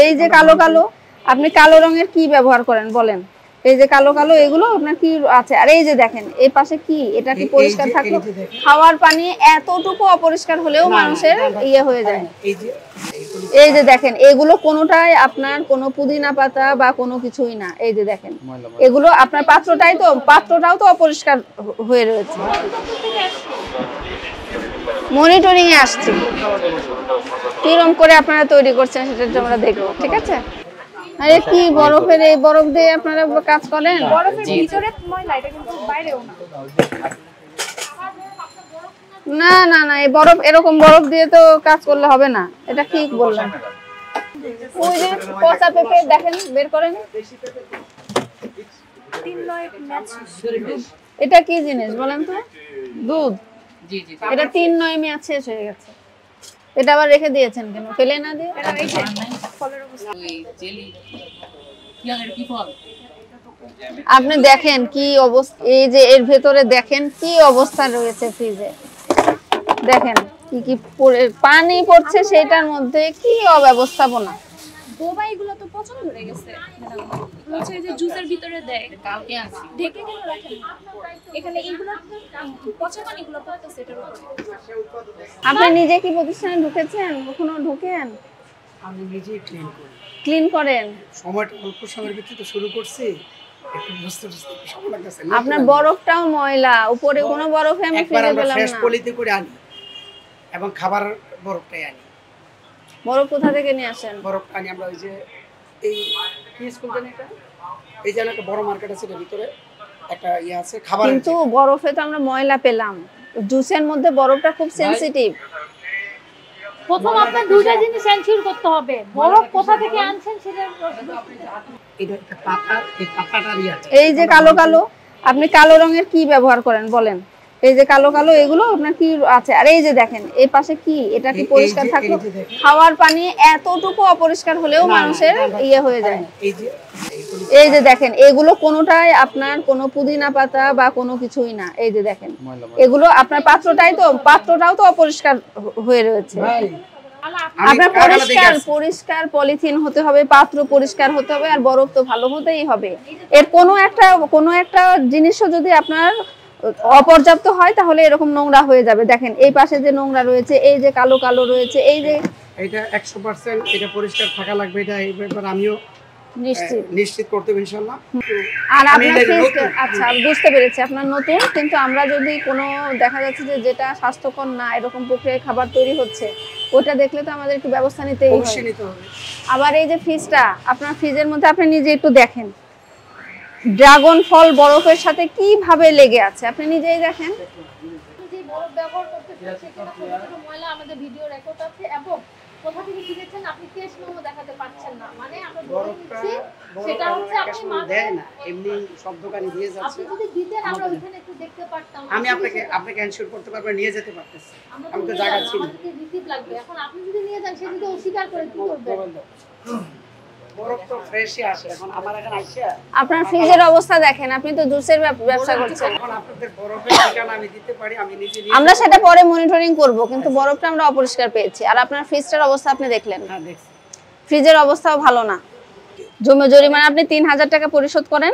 এই যে কালো কালো, আপনি কালো রঙের কি ব্যবহার করেন বলেন? এই যে কালো কালো এগুলো আপনার কি আছে? আর এই যে দেখেন এই পাশে কি, এটা কি পরিষ্কার থাকলো? খাওয়ার পানি এতটুকু অপরিষ্কার হলেও মানুষের ইয়ে হয়ে যায়। এই যে দেখেন এগুলো কোনোটাই আপনার কোনো পুদিনা পাতা বা কোনো কিছুই না। এই যে দেখেন এগুলো আপনার পাত্রটাও তো অপরিষ্কার হয়ে রয়েছে। মনিটরিং এ আসছি, কিরকম করে আপনারা তৈরি করছেন সেটা আমরা দেখবো, ঠিক আছে? আরে কি বরফের, এই বরফ দিয়ে আপনারা কাজ করেন? বরফের ভিতরে ময়লা, এটা কিন্তু বাইরেও না। না না না, এই বরফ, এরকম বরফ দিয়ে তো কাজ করলে হবে না। এটা কি বললেন? ওই যে পচা পেঁপে দেখেন, বের করেন। এটা কি জিনিস বলেন তো? দুধ। এটা 3-9 মেয়াদ শেষ হয়ে গেছে। এটা আবার রেখে দিয়েছেন কেন? ফেলে না দিয়ে? আপনি দেখেন কি অবস্থা, এই যে এর ভেতরে দেখেন কি অবস্থা রয়েছে ফ্রিজে। দেখেন কি কি পানি পড়ছে, সেটার মধ্যে কি অব্যবস্থাপনা। বোবাইগুলো তো পছন্দ হয়ে গেছে। হচ্ছে যে জুসের ভিতরে দেয়, কালকে আছে ঢেকে কেন রাখেন? এখানে এইগুলো পচা পানিগুলো পড়তেছে এটার উপরে। আপনি নিজে কি প্রতিষ্ঠানে ঢুকেছেন? কখনো ঢুকেন? আমি নিজেই ক্লিন করেন? সময়টা অল্প সময়ের ভিতরে শুরু করছি, একটু বুঝতে সময় লাগতেছে। আপনার বরফটাও ময়লা, উপরে কোনো বরফে আমি ফ্রিজে পেলাম না। ফ্রেশ পলিতে করে আনি এবং খাবার বরফটাই আনি। বরফ কোথা থেকে নিয়ে আসেন? বরফ আনি আমরা ওই যে এই কি স্কুল জানি এটা, এই জায়গায় একটা বড় মার্কেট আছে, এর ভিতরে একটা ইয়ে আছে খাবার। কিন্তু বরফে তো আমরা ময়লা পেলাম, জুসের মধ্যে বরফটা খুব সেনসিটিভ। প্রথম আপনার দুইটা জিনিস এনশিওর করতে হবে, বরফ কোথা থেকে আনছেন সেটা। এটা একটা পাতা, এই পাতাটা ইয়ে আছে। এই যে কালো কালো, আপনি কালো রঙের কি ব্যবহার করেন বলেন? এই যে কালো কালো এগুলো আপনার কি আছে? আর এই যে দেখেন এই পাশে কি, এটা কি পরিষ্কার থাকলো? খাওয়ার পানি এতটুকু অপরিষ্কার হলেও মানুষের ইয়ে হয়ে যায়। এই যে দেখেন এগুলো কোনোটাই আপনার কোনো পুদিনা পাতা বা কোনো কিছুই না। এই যে দেখেন এগুলো আপনার পাত্রটাও তো অপরিষ্কার হয়ে রয়েছে। আপনার পরিষ্কার পলিথিন হতে হবে, পাত্র পরিষ্কার হতে হবে, আর বরফ তো ভালো হতেই হবে। এর কোনো একটা জিনিসও যদি আপনার অপর্যাপ্ত হয় তাহলে এরকম নোংরা হয়ে যাবে। দেখেন এই পাশে যে নোংরা রয়েছে, এই যে কালো কালো রয়েছে, এই যে এটা 100% এটা পরিষ্কার থাকা লাগবে। এটা এই ব্যাপারে আমিও নিশ্চিত করতে হবে ইনশাআল্লাহ। আর আপনার আচ্ছা বুঝতে পেরেছি আপনার নতুন, কিন্তু আমরা যদি কোনো দেখা যাচ্ছে যে যেটা স্বাস্থ্যকর না এরকম প্রক্রিয়ায় খাবার তৈরি হচ্ছে, ওটা দেখলে তো আমাদের একটু ব্যবস্থা নিতেই হবে। আবার এই যে ফ্রিজটা, আপনার ফ্রিজের মধ্যে আপনি নিজে একটু দেখেন ড্রাগন ফল বরফের সাথে কিভাবে লেগে আছে, আপনি নিজেই দেখেন। যে বরফ ব্যবহার করতেছে সেটা ছোট ছোট ময়লা আমাদের ভিডিও রেকর্ড আছে, এবং কোথা থেকে কিনেছেন আপনি টেস্ট মেমো দেখাতে পাচ্ছেন না। মানে আমরা বলে দিচ্ছি সেটা হচ্ছে আপনি দেন না, এমনি সব দোকানে দিয়ে যাচ্ছে। আপনি যদি দিতেন আমরা ওখানে একটু দেখতে পারতাম। আমি আপনাকে এনশিওর করতে পারবো, নিয়ে যেতে পারতেছি। আমি তো জায়গা ছিল, আমাদের রিসিট লাগবে। এখন আপনি যদি নিয়ে যান, সে যদি অস্বীকার করে কি করবেন? বরফ তো ফ্রেশই আসে। এখন আমার এখানে আইসা আপনার ফ্রিজের অবস্থা দেখেন, আপনি তো জুসের ব্যবসা করছেন। এখন আপনাদের বরফের ঠিকানা আমি দিতে পারি, আমি নিজে আমরা সেটা পরে মনিটরিং করব, কিন্তু বরফটা আমরা অপরিষ্কার পেয়েছি। আর আপনার ফ্রিজটার অবস্থা আপনি দেখলেন। হ্যাঁ দেখছি, ফ্রিজের অবস্থাও ভালো না। জরিমানা আপনি 3000 টাকা পরিশোধ করেন।